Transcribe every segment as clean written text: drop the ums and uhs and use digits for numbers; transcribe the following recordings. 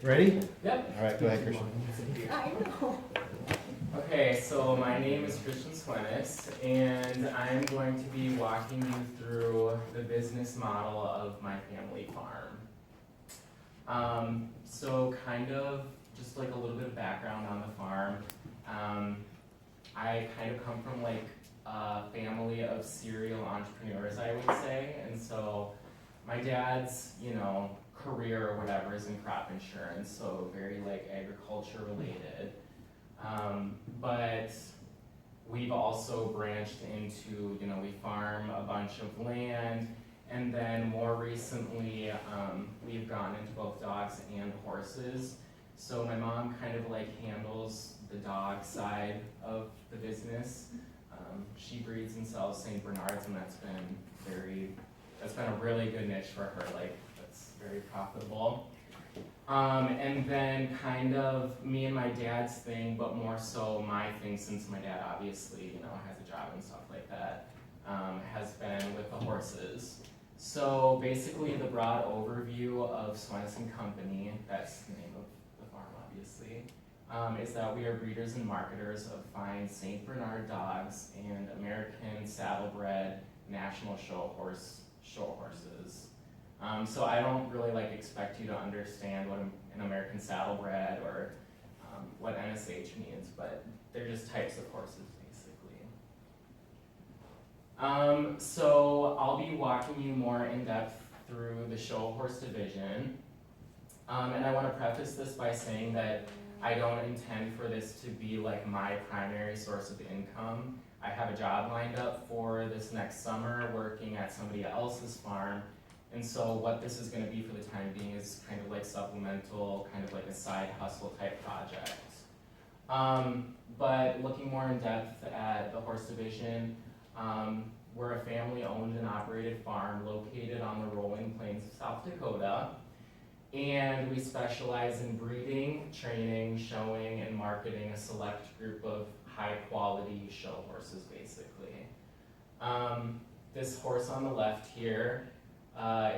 Ready? Yep. All right, go ahead, Christian. I know. Okay, so my name is Christian Svennes, and I'm going to be walking you through the business model of my family farm. So kind of just like a little bit of background on the farm. I kind of come from like a family of serial entrepreneurs, I would say, and so my dad's, career or whatever is in crop insurance, so very like agriculture related. But we've also branched into, we farm a bunch of land, and then more recently, we've gone into both dogs and horses. So my mom kind of like handles the dog side of the business. She breeds and sells St. Bernards, and that's been a really good niche for her, like that's very profitable. And then kind of me and my dad's thing, but more so my thing, since my dad obviously, has a job and stuff like that, has been with the horses. So basically the broad overview of Svennes Company, that's the name of the farm obviously, is that we are breeders and marketers of fine St. Bernard dogs and American saddlebred national show horses. So I don't really expect you to understand what an American saddlebred or what NSH means, but they're just types of horses basically. So I'll be walking you more in depth through the show horse division. And I want to preface this by saying that I don't intend for this to be like my primary source of income. I have a job lined up for this next summer working at somebody else's farm. And so what this is going to be for the time being is kind of like supplemental, kind of like a side hustle type project. But looking more in depth at the horse division, we're a family owned and operated farm located on the rolling plains of South Dakota. And we specialize in breeding, training, showing, and marketing a select group of high quality show horses basically. This horse on the left here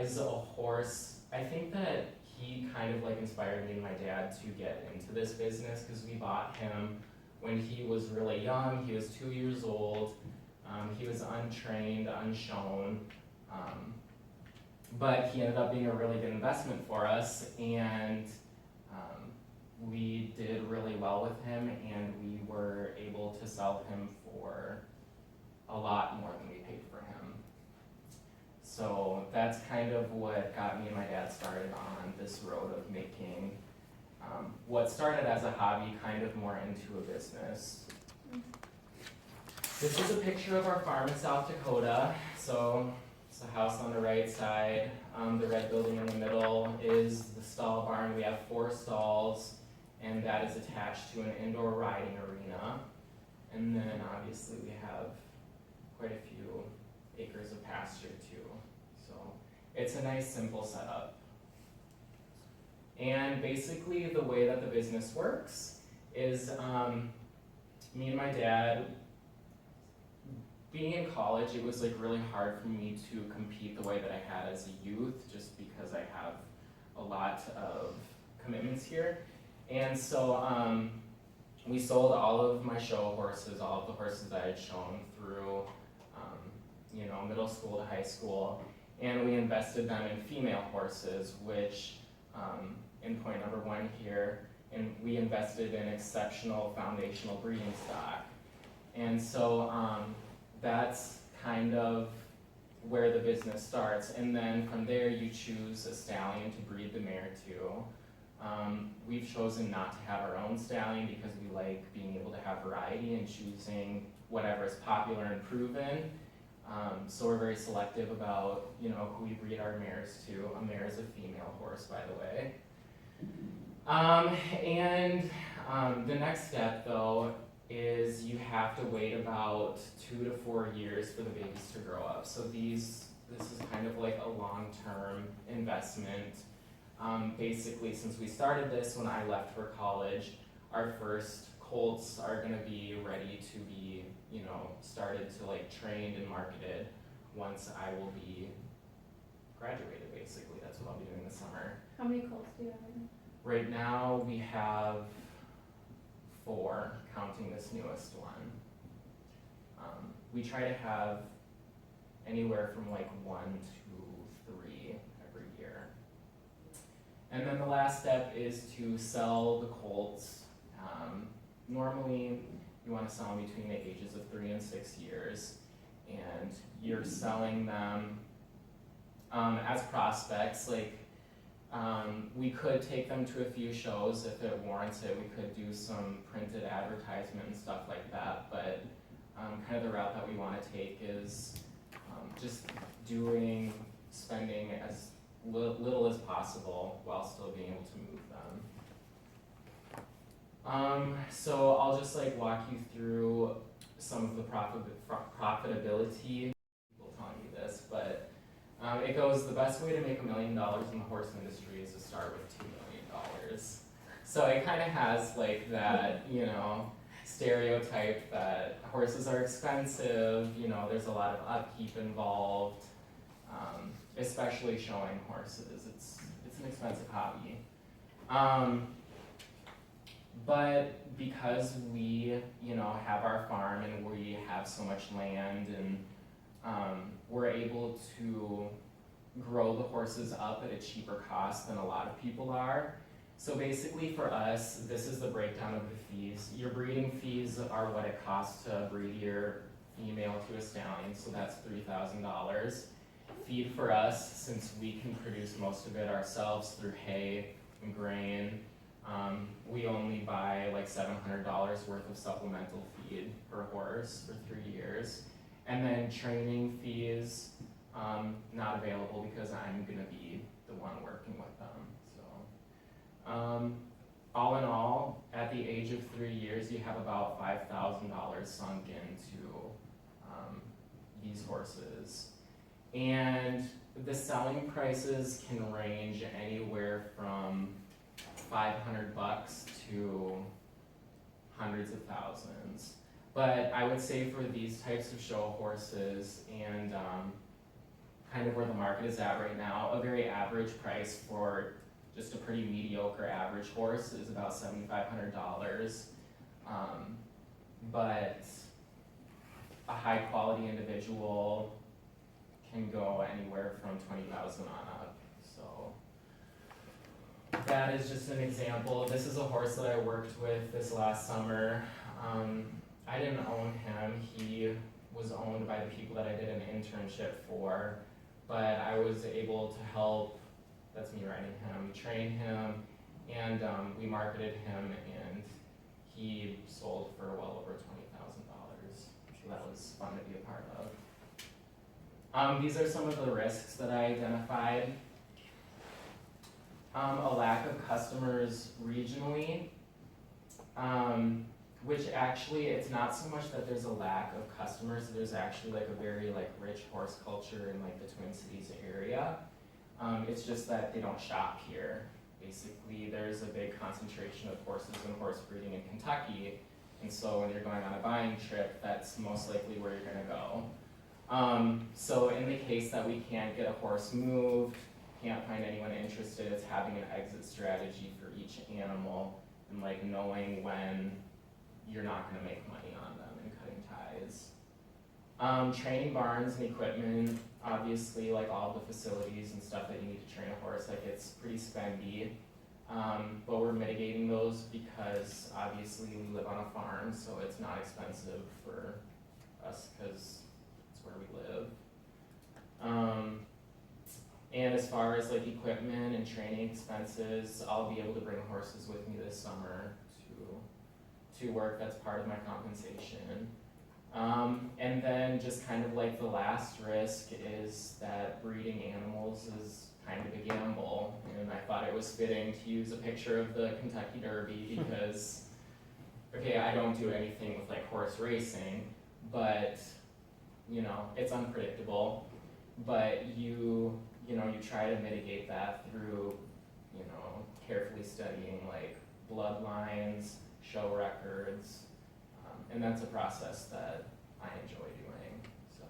is a horse, I think that he kind of inspired me and my dad to get into this business because we bought him when he was really young. He was 2 years old. He was untrained, unshown, but he ended up being a really good investment for us, and we did really well with him, and we were able to sell him for a lot more than we paid for him. So that's kind of what got me and my dad started on this road of making what started as a hobby kind of more into a business. This is a picture of our farm in South Dakota. So it's the house on the right side. The red building in the middle is the stall barn. We have 4 stalls, and that is attached to an indoor riding arena. And then obviously we have quite a few acres of pasture too. So it's a nice simple setup. And basically the way that the business works is me and my dad, being in college, it was really hard for me to compete the way that I had as a youth, just because I have a lot of commitments here. And so we sold all of my show horses, all of the horses that I had shown through middle school to high school, and we invested them in female horses, which in point number 1 here, and we invested in exceptional foundational breeding stock. And so that's kind of where the business starts, and then from there you choose a stallion to breed the mare to. We've chosen not to have our own stallion because we like being able to have variety and choosing whatever is popular and proven. So we're very selective about who we breed our mares to. A mare is a female horse, by the way. The next step though is you have to wait about 2 to 4 years for the babies to grow up. So this is kind of like a long-term investment. Basically, since we started this when I left for college, our first colts are going to be ready to be, started to trained and marketed once I will be graduated, basically. That's what I'll be doing this summer. How many colts do you have right now? Right now we have 4, counting this newest one. We try to have anywhere from like 1 to 3 every year. And then the last step is to sell the colts. Normally, you want to sell them between the ages of 3 and 6 years, and you're selling them as prospects. Like, we could take them to a few shows if it warrants it. We could do some printed advertisement and stuff like that, but kind of the route that we want to take is just spending as little as possible while still being able to move them. So I'll just like walk you through some of the profitability. People telling me this, but it goes, the best way to make $1 million in the horse industry is to start with $2 million. So it kind of has like that, you know, stereotype that horses are expensive, you know, there's a lot of upkeep involved, especially showing horses. It's an expensive hobby. But because we, you know, have our farm and we have so much land, and we're able to grow the horses up at a cheaper cost than a lot of people are. So basically for us, this is the breakdown of the fees. Your breeding fees are what it costs to breed your female to a stallion, so that's $3,000. Feed for us, since we can produce most of it ourselves through hay and grain, we only buy like $700 worth of supplemental feed per horse for 3 years. And then training fees, not available because I'm gonna be the one working with them. So, all in all, at the age of 3 years, you have about $5,000 sunk into these horses. And the selling prices can range anywhere from $500 to hundreds of thousands. But I would say for these types of show horses and kind of where the market is at right now, a very average price for just a pretty mediocre average horse is about $7,500. But a high quality individual can go anywhere from $20,000 on up. So that is just an example. This is a horse that I worked with this last summer. I didn't own him. He was owned by the people that I did an internship for, but I was able to help, that's me riding him, train him, and we marketed him, and he sold for well over $20,000. So that was fun to be a part of. These are some of the risks that I identified. A lack of customers regionally, which actually, it's not so much that there's a lack of customers, there's actually like a very like rich horse culture in like the Twin Cities area. It's just that they don't shop here. Basically, there's a big concentration of horses and horse breeding in Kentucky, and so when you're going on a buying trip, that's most likely where you're gonna go. So in the case that we can't get a horse moved, can't find anyone interested, it's having an exit strategy for each animal and like knowing when you're not gonna make money on them and cutting ties. Training barns and equipment, obviously like all the facilities and stuff that you need to train a horse, like it's pretty spendy. But we're mitigating those because obviously we live on a farm, so it's not expensive for us because it's where we live. And as far as like equipment and training expenses, I'll be able to bring horses with me this summer to work. That's part of my compensation. And then just kind of like the last risk is that breeding animals is kind of a gamble, and I thought it was fitting to use a picture of the Kentucky Derby because, okay, I don't do anything with like horse racing, but you know, it's unpredictable, but you try to mitigate that through, you know, carefully studying like bloodlines, show records, and that's a process that I enjoy doing. So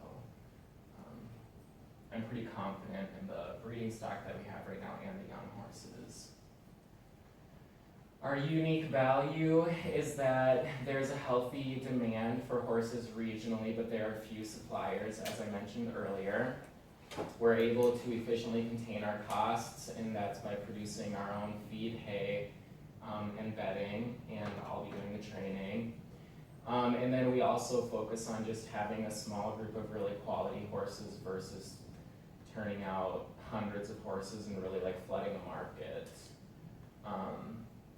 I'm pretty confident in the breeding stock that we have right now and the young horses. Our unique value is that there's a healthy demand for horses regionally, but there are few suppliers, as I mentioned earlier. We're able to efficiently contain our costs, and that's by producing our own feed, hay, and bedding, and I'll be doing the training. And then we also focus on just having a small group of really quality horses versus turning out hundreds of horses and really like flooding a market.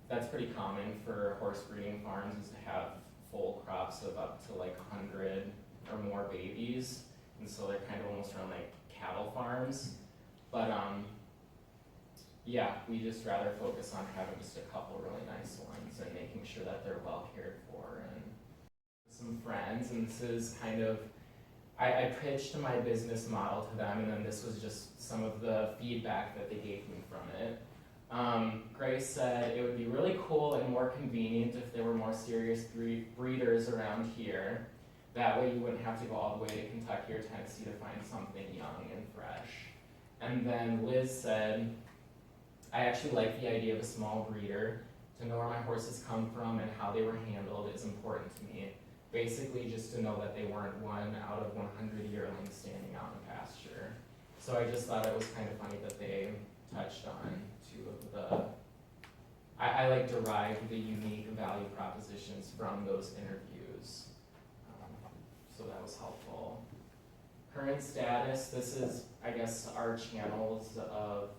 That's pretty common for horse breeding farms, is to have full crops of up to like 100 or more babies. And so they're kind of almost run like cattle farms. But yeah, we just rather focus on having just a couple really nice ones and making sure that they're well cared for. And some friends, and this is kind of, I pitched my business model to them, and then this was just some of the feedback that they gave me from it. Grace said it would be really cool and more convenient if there were more serious breeders around here. That way you wouldn't have to go all the way to Kentucky or Tennessee to find something young and fresh. And then Liz said, I actually like the idea of a small breeder. To know where my horses come from and how they were handled is important to me. Basically just to know that they weren't one out of 100 yearlings standing out in pasture. So I just thought it was kind of funny that they touched on two of the, I like derived the unique value propositions from those interviews. So that was helpful. Current status, this is, I guess, our channels of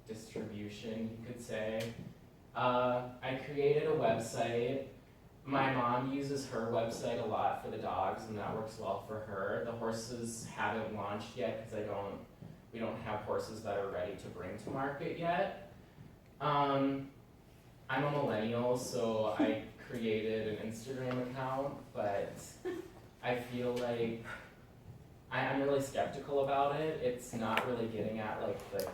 distribution, you could say. I created a website. My mom uses her website a lot for the dogs, and that works well for her. The horses haven't launched yet because we don't have horses that are ready to bring to market yet. I'm a millennial, so I created an Instagram account, but I feel like I'm really skeptical about it. It's not really getting at like the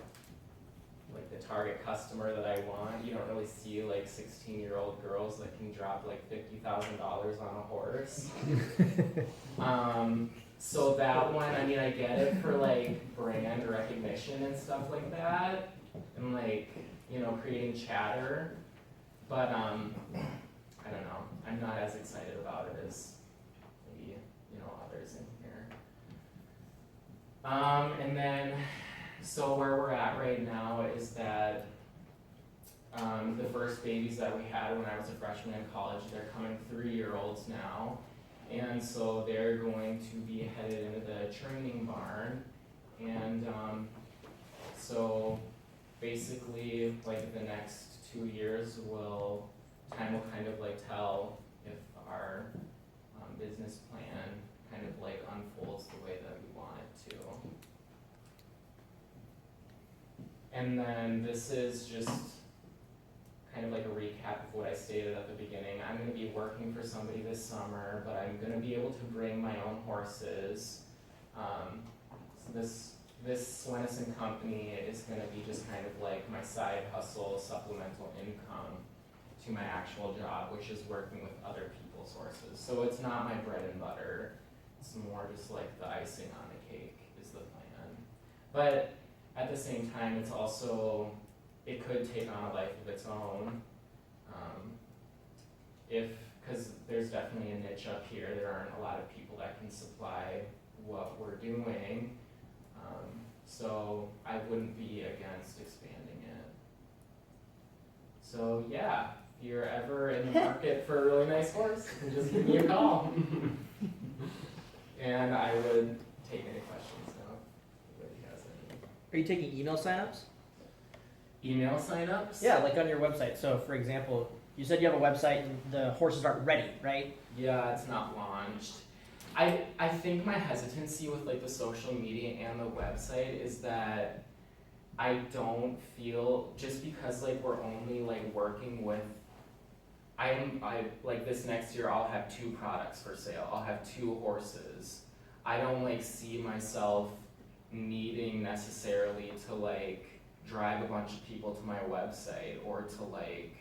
target customer that I want. You don't really see like 16-year-old girls that can drop like $50,000 on a horse. So that one, I mean, I get it for like brand recognition and stuff like that, and like, you know, creating chatter, but I don't know, I'm not as excited about it as maybe, you know, others in here. And then, so where we're at right now is that the first babies that we had when I was a freshman in college, they're coming 3-year-olds now. And so they're going to be headed into the training barn. And so basically, like the next 2 years, time will kind of like tell if our business plan kind of like unfolds the way that we want it to. And then this is just kind of like a recap of what I stated at the beginning. I'm going to be working for somebody this summer, but I'm going to be able to bring my own horses. So this Svennes company is going to be just kind of like my side hustle, supplemental income to my actual job, which is working with other people's horses. So it's not my bread and butter. It's more just like the icing on the cake is the plan. But at the same time, it's also, it could take on a life of its own. Because there's definitely a niche up here. There aren't a lot of people that can supply what we're doing. So I wouldn't be against expanding it. So yeah, if you're ever in the market for a really nice horse, you can just give me a call. And I would take any questions now, if anybody has any. Are you taking email signups? Email signups? Yeah, like on your website. So for example, you said you have a website and the horses aren't ready, right? Yeah, it's not launched. I think my hesitancy with like the social media and the website is that I don't feel, just because like we're only like working with, I like this next year I'll have 2 products for sale. I'll have 2 horses. I don't like see myself needing necessarily to like drive a bunch of people to my website or to like,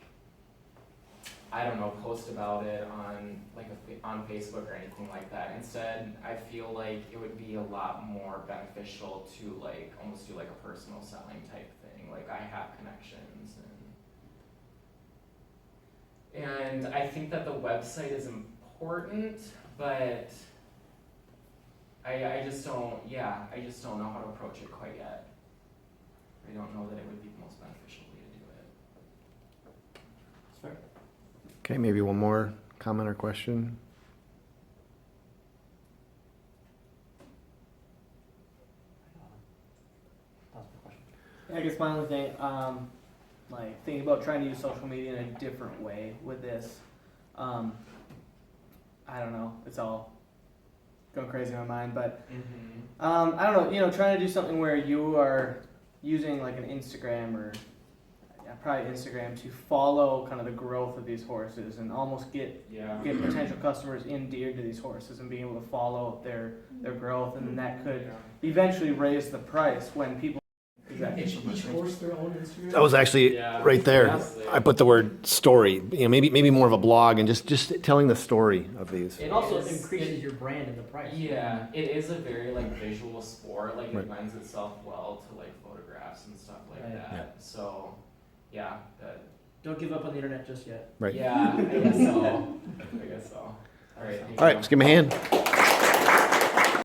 I don't know, post about it on like on Facebook or anything like that. Instead, I feel like it would be a lot more beneficial to like almost do like a personal selling type thing. Like I have connections And I think that the website is important, but I just don't, I just don't know how to approach it quite yet. I don't know that it would be the most beneficial way to do it. That's fair. Okay, maybe one more comment or question. That's my question. I guess my only thing, like thinking about trying to use social media in a different way with this. I don't know. It's all going crazy in my mind, but I don't know. You know, trying to do something where you are using like an Instagram or probably Instagram to follow kind of the growth of these horses and almost get potential customers endeared to these horses and being able to follow their growth, and then that could eventually raise the price when people. Each horse their own Instagram? That was actually right there. Honestly. I put the word story. You know, maybe more of a blog and just telling the story of these. It also increases your brand and the price. Yeah, it is a very like visual sport. Like Right. it lends itself well to like photographs and stuff like Right. that. Yeah. So, yeah, that, Don't give up on the internet just yet. Right. yeah, I guess so. I guess so. All right. thank All right, you. let's give him a hand.